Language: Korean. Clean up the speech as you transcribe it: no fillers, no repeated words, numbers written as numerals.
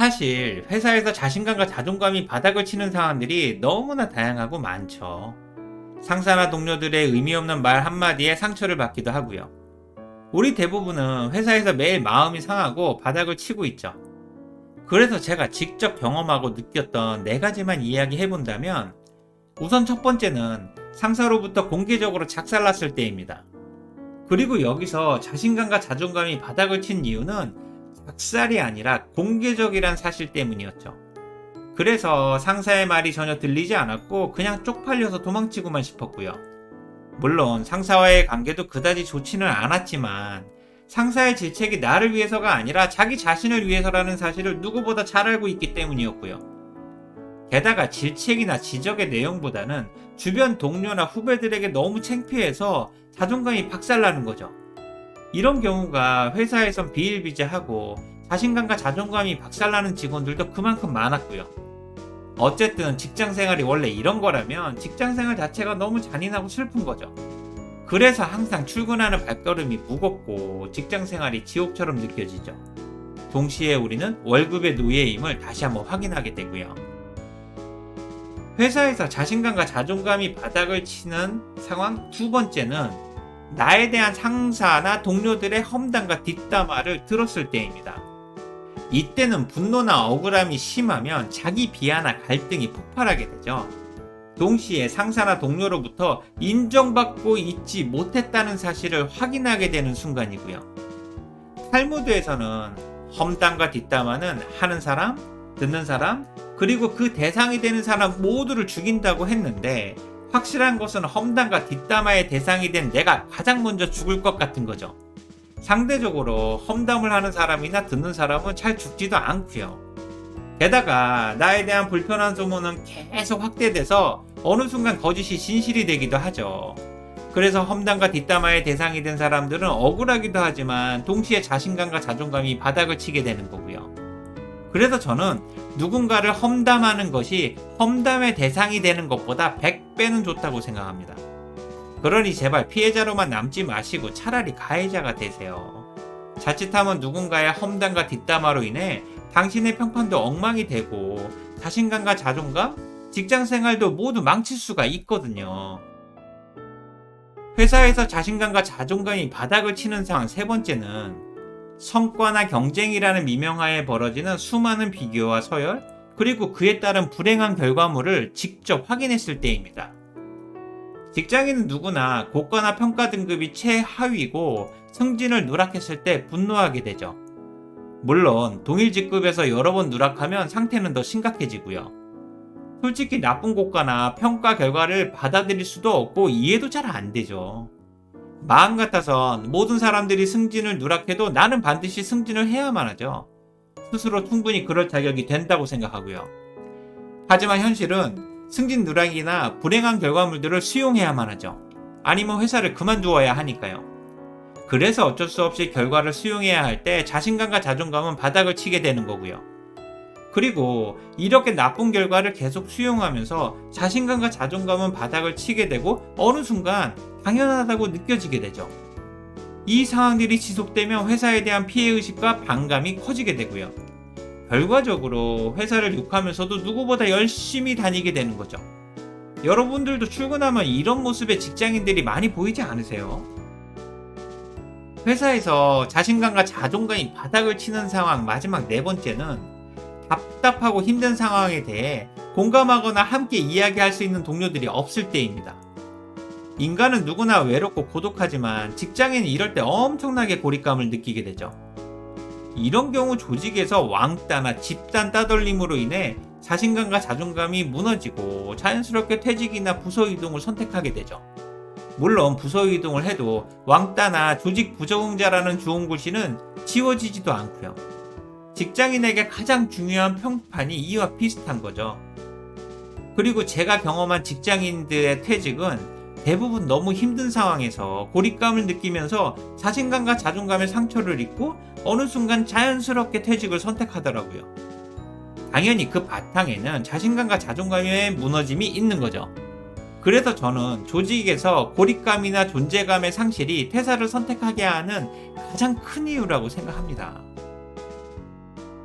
사실 회사에서 자신감과 자존감이 바닥을 치는 상황들이 너무나 다양하고 많죠. 상사나 동료들의 의미 없는 말 한마디에 상처를 받기도 하고요. 우리 대부분은 회사에서 매일 마음이 상하고 바닥을 치고 있죠. 그래서 제가 직접 경험하고 느꼈던 4가지만 이야기해 본다면, 우선 첫 번째는 상사로부터 공개적으로 작살났을 때입니다. 그리고 여기서 자신감과 자존감이 바닥을 친 이유는 작살이 아니라 공개적이란 사실 때문이었죠. 그래서 상사의 말이 전혀 들리지 않았고 그냥 쪽팔려서 도망치고만 싶었고요. 물론 상사와의 관계도 그다지 좋지는 않았지만 상사의 질책이 나를 위해서가 아니라 자기 자신을 위해서라는 사실을 누구보다 잘 알고 있기 때문이었고요. 게다가 질책이나 지적의 내용보다는 주변 동료나 후배들에게 너무 창피해서 자존감이 박살나는 거죠. 이런 경우가 회사에선 비일비재하고 자신감과 자존감이 박살나는 직원들도 그만큼 많았고요. 어쨌든 직장생활이 원래 이런 거라면 직장생활 자체가 너무 잔인하고 슬픈 거죠. 그래서 항상 출근하는 발걸음이 무겁고 직장생활이 지옥처럼 느껴지죠. 동시에 우리는 월급의 노예임을 다시 한번 확인하게 되고요. 회사에서 자신감과 자존감이 바닥을 치는 상황 두 번째는 나에 대한 상사나 동료들의 험담과 뒷담화를 들었을 때입니다. 이때는 분노나 억울함이 심하면 자기 비하나 갈등이 폭발하게 되죠. 동시에 상사나 동료로부터 인정받고 있지 못했다는 사실을 확인하게 되는 순간이고요. 탈무드에서는 험담과 뒷담화는 하는 사람, 듣는 사람, 그리고 그 대상이 되는 사람 모두를 죽인다고 했는데, 확실한 것은 험담과 뒷담화의 대상이 된 내가 가장 먼저 죽을 것 같은 거죠. 상대적으로 험담을 하는 사람이나 듣는 사람은 잘 죽지도 않고요. 게다가 나에 대한 불편한 소문은 계속 확대돼서 어느 순간 거짓이 진실이 되기도 하죠. 그래서 험담과 뒷담화의 대상이 된 사람들은 억울하기도 하지만 동시에 자신감과 자존감이 바닥을 치게 되는 거고요. 그래서 저는 누군가를 험담하는 것이 험담의 대상이 되는 것보다 100배는 좋다고 생각합니다. 그러니 제발 피해자로만 남지 마시고 차라리 가해자가 되세요. 자칫하면 누군가의 험담과 뒷담화로 인해 당신의 평판도 엉망이 되고 자신감과 자존감, 직장생활도 모두 망칠 수가 있거든요. 회사에서 자신감과 자존감이 바닥을 치는 상황 세 번째는 성과나 경쟁이라는 미명하에 벌어지는 수많은 비교와 서열, 그리고 그에 따른 불행한 결과물을 직접 확인했을 때입니다. 직장인은 누구나 고과나 평가 등급이 최하위고 승진을 누락했을 때 분노하게 되죠. 물론 동일 직급에서 여러 번 누락하면 상태는 더 심각해지고요. 솔직히 나쁜 고과나 평가 결과를 받아들일 수도 없고 이해도 잘 안 되죠. 마음 같아선 모든 사람들이 승진을 누락해도 나는 반드시 승진을 해야만 하죠. 스스로 충분히 그럴 자격이 된다고 생각하고요. 하지만 현실은 승진 누락이나 불행한 결과물들을 수용해야만 하죠. 아니면 회사를 그만두어야 하니까요. 그래서 어쩔 수 없이 결과를 수용해야 할 때 자신감과 자존감은 바닥을 치게 되는 거고요. 그리고 이렇게 나쁜 결과를 계속 수용하면서 자신감과 자존감은 바닥을 치게 되고 어느 순간 당연하다고 느껴지게 되죠. 이 상황들이 지속되면 회사에 대한 피해의식과 반감이 커지게 되고요. 결과적으로 회사를 욕하면서도 누구보다 열심히 다니게 되는 거죠. 여러분들도 출근하면 이런 모습의 직장인들이 많이 보이지 않으세요? 회사에서 자신감과 자존감이 바닥을 치는 상황 마지막 네 번째는 답답하고 힘든 상황에 대해 공감하거나 함께 이야기할 수 있는 동료들이 없을 때입니다. 인간은 누구나 외롭고 고독하지만 직장인은 이럴 때 엄청나게 고립감을 느끼게 되죠. 이런 경우 조직에서 왕따나 집단 따돌림으로 인해 자신감과 자존감이 무너지고 자연스럽게 퇴직이나 부서 이동을 선택하게 되죠. 물론 부서 이동을 해도 왕따나 조직 부적응자라는 좋은 글씨는 지워지지도 않고요. 직장인에게 가장 중요한 평판이 이와 비슷한 거죠. 그리고 제가 경험한 직장인들의 퇴직은 대부분 너무 힘든 상황에서 고립감을 느끼면서 자신감과 자존감의 상처를 입고 어느 순간 자연스럽게 퇴직을 선택하더라고요. 당연히 그 바탕에는 자신감과 자존감의 무너짐이 있는 거죠. 그래서 저는 조직에서 고립감이나 존재감의 상실이 퇴사를 선택하게 하는 가장 큰 이유라고 생각합니다.